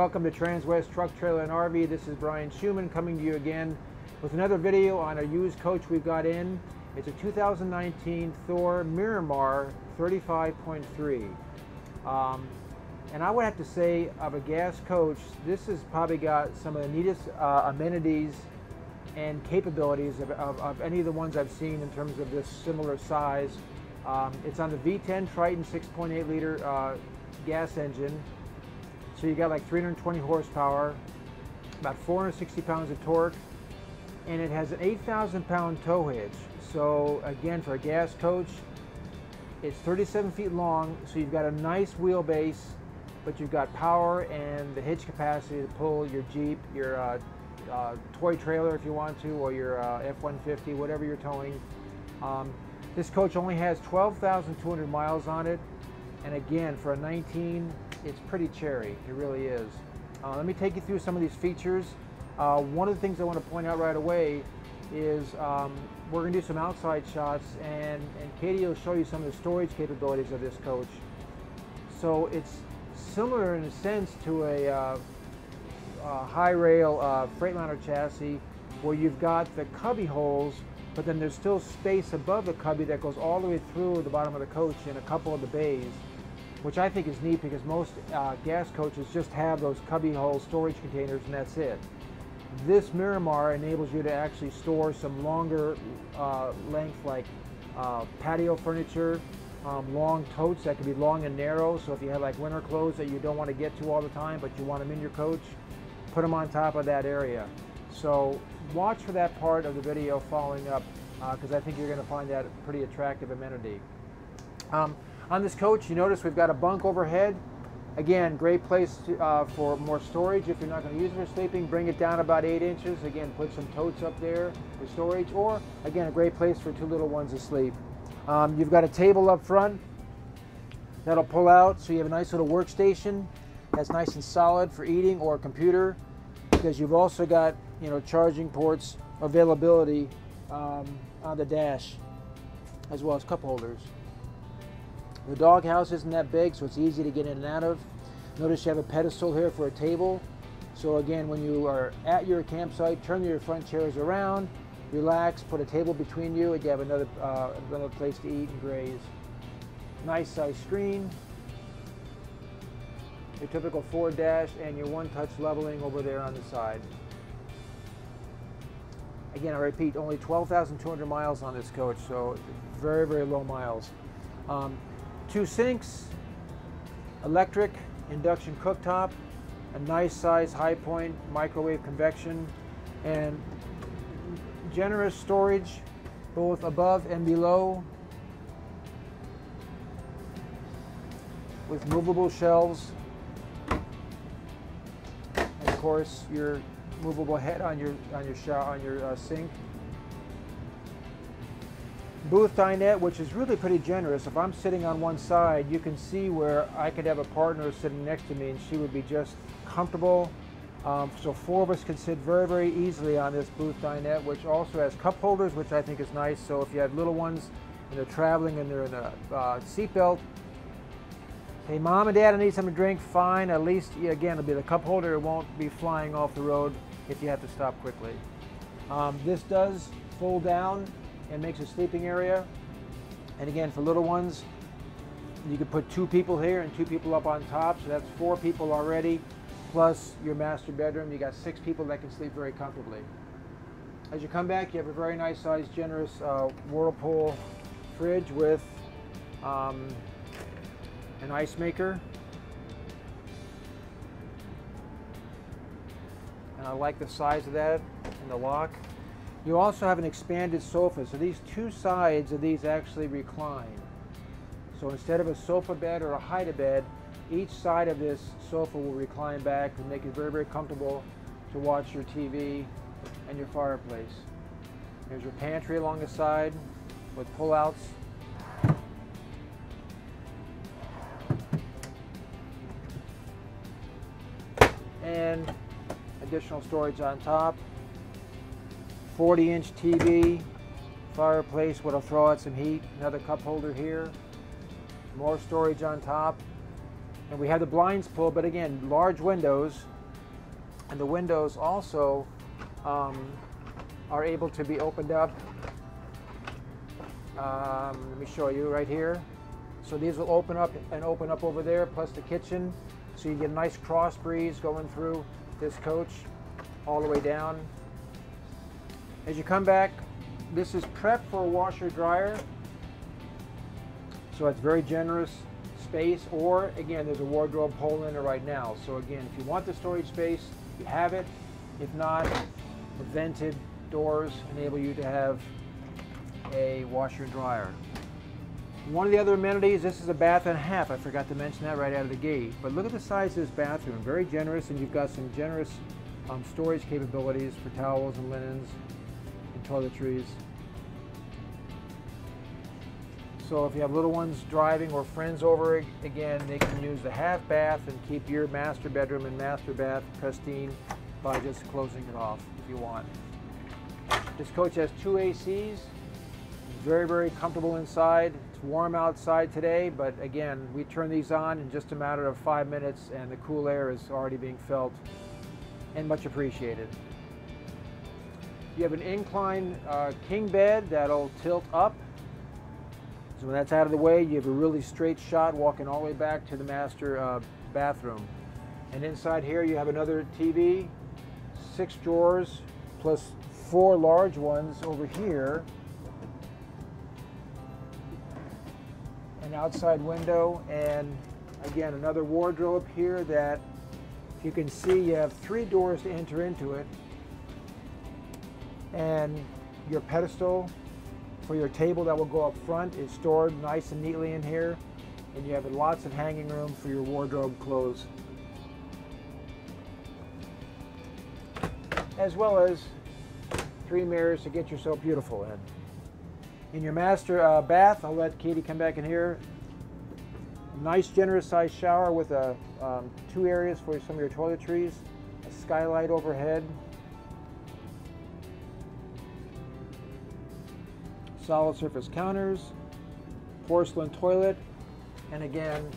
welcome to Transwest Truck, Trailer, and RV. This is Brian Schumann coming to you again with another video on a used coach we've got in. It's a 2019 Thor Miramar 35.3. And I would have to say, of a gas coach, this has probably got some of the neatest amenities and capabilities of any of the ones I've seen in terms of this similar size. It's on the V10 Triton 6.8 liter gas engine. So you got like 320 horsepower, about 460 pounds of torque, and it has an 8,000 pound tow hitch. So again, for a gas coach, it's 37 feet long, so you've got a nice wheelbase, but you've got power and the hitch capacity to pull your Jeep, your toy trailer if you want to, or your F-150, whatever you're towing. This coach only has 12,200 miles on it, and again, for a 19, it's pretty cherry. It really is. Let me take you through some of these features. One of the things I want to point out right away is we're going to do some outside shots, and Katie will show you some of the storage capabilities of this coach. So it's similar in a sense to a high rail Freightliner chassis, where you've got the cubby holes, but then there's still space above the cubby that goes all the way through the bottom of the coach in a couple of the bays, which I think is neat because most gas coaches just have those cubby hole storage containers and that's it. This Miramar enables you to actually store some longer length, like patio furniture, long totes that can be long and narrow. So if you have like winter clothes that you don't want to get to all the time, but you want them in your coach, put them on top of that area. So watch for that part of the video following up because I think you're going to find that a pretty attractive amenity. On this coach, you notice we've got a bunk overhead. Again, great place for more storage. If you're not going to use it for sleeping, bring it down about 8 inches. Again, put some totes up there for storage, or again, a great place for two little ones to sleep. You've got a table up front that'll pull out, so you have a nice little workstation that's nice and solid for eating or a computer, because you've also got, you know, charging ports availability on the dash, as well as cup holders. The dog house isn't that big, so it's easy to get in and out of. Notice you have a pedestal here for a table. So again, when you are at your campsite, turn your front chairs around, relax, put a table between you, and you have another place to eat and graze. Nice size screen. Your typical Ford dash and your one-touch leveling over there on the side. Again, I repeat, only 12,200 miles on this coach, so very, very low miles. 2 sinks, electric, induction cooktop, a nice size high point microwave convection, and generous storage both above and below, with movable shelves, and of course your movable head on your sink. Booth dinette, which is really pretty generous. If I'm sitting on one side, you can see where I could have a partner sitting next to me and she would be just comfortable. So 4 of us can sit very, very easily on this booth dinette, which also has cup holders, which I think is nice. So if you have little ones and they're traveling and they're in a seatbelt, hey, Mom and Dad, I need something to drink, fine. At least, again, it'll be the cup holder. It won't be flying off the road if you have to stop quickly. This does fold down and makes a sleeping area, and again, for little ones, you could put 2 people here and 2 people up on top, so that's 4 people already, plus your master bedroom. You got 6 people that can sleep very comfortably. As you come back, you have a very nice sized, generous Whirlpool fridge with an ice maker, and I like the size of that and the lock. You also have an expanded sofa, so these 2 sides of these actually recline. So instead of a sofa bed or a hide-a-bed, each side of this sofa will recline back and make it very, very comfortable to watch your TV and your fireplace. There's your pantry along the side with pull-outs. And additional storage on top. 40-inch TV, fireplace what'll throw out some heat, another cup holder here, more storage on top. And we have the blinds pulled, but again, large windows, And the windows also are able to be opened up. Let me show you right here. So these will open up and open up over there, plus the kitchen. So you get a nice cross breeze going through this coach all the way down. As you come back, this is prepped for a washer dryer. So it's very generous space, or again, there's a wardrobe hole in it right now. So again, if you want the storage space, you have it. If not, the vented doors enable you to have a washer dryer. One of the other amenities, this is a bath and a half. I forgot to mention that right out of the gate. But look at the size of this bathroom, very generous, and you've got some generous storage capabilities for towels and linens and toiletries. So if you have little ones driving or friends over, again, they can use the half bath and keep your master bedroom and master bath pristine by just closing it off if you want. This coach has 2 ACs. Very, very comfortable inside. It's warm outside today, but again, we turn these on in just a matter of 5 minutes and the cool air is already being felt and much appreciated. You have an incline king bed that'll tilt up. So when that's out of the way, you have a really straight shot walking all the way back to the master bathroom. And inside here you have another TV, 6 drawers, plus 4 large ones over here. An outside window, and again another wardrobe here that you can see you have 3 doors to enter into it, and your pedestal for your table that will go up front is stored nice and neatly in here, and you have lots of hanging room for your wardrobe clothes, as well as 3 mirrors to get yourself beautiful in. In your master bath, I'll let Katie come back in here. Nice generous sized shower with 2 areas for some of your toiletries, a skylight overhead, solid surface counters, porcelain toilet, and again,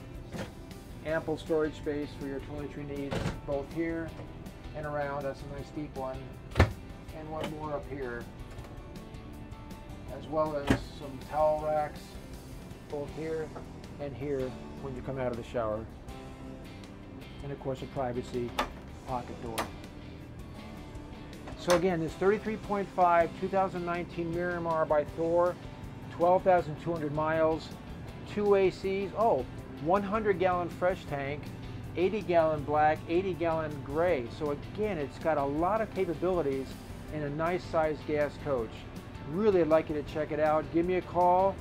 ample storage space for your toiletry needs, both here and around. That's a nice deep one, and one more up here, as well as some towel racks, both here and here when you come out of the shower. And of course a privacy pocket door. So again, this 33.5 2019 Miramar by Thor, 12,200 miles, 2 ACs, 100-gallon fresh tank, 80-gallon black, 80-gallon gray. So again, it's got a lot of capabilities in a nice sized gas coach. Really, I'd like you to check it out. Give me a call.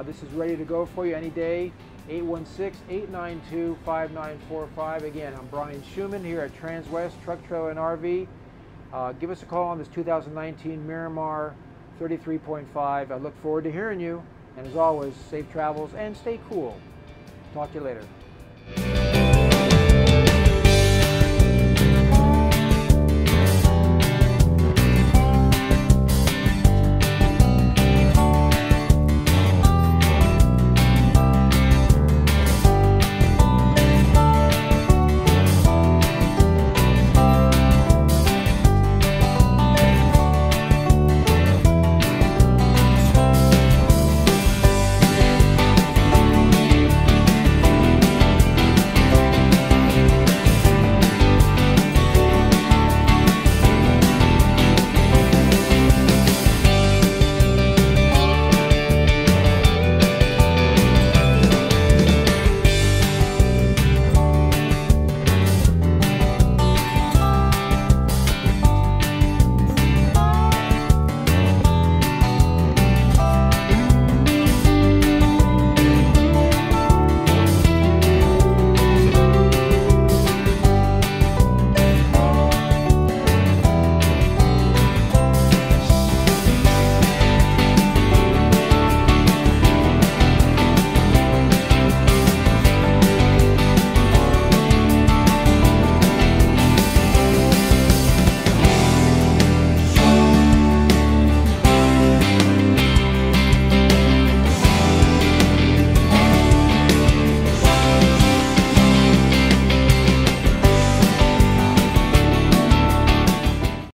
This is ready to go for you any day. 816-892-5945. Again, I'm Brian Schumann here at Transwest Truck, Trailer, and RV. Give us a call on this 2019 Miramar 33.5. I look forward to hearing you. And as always, safe travels and stay cool. Talk to you later.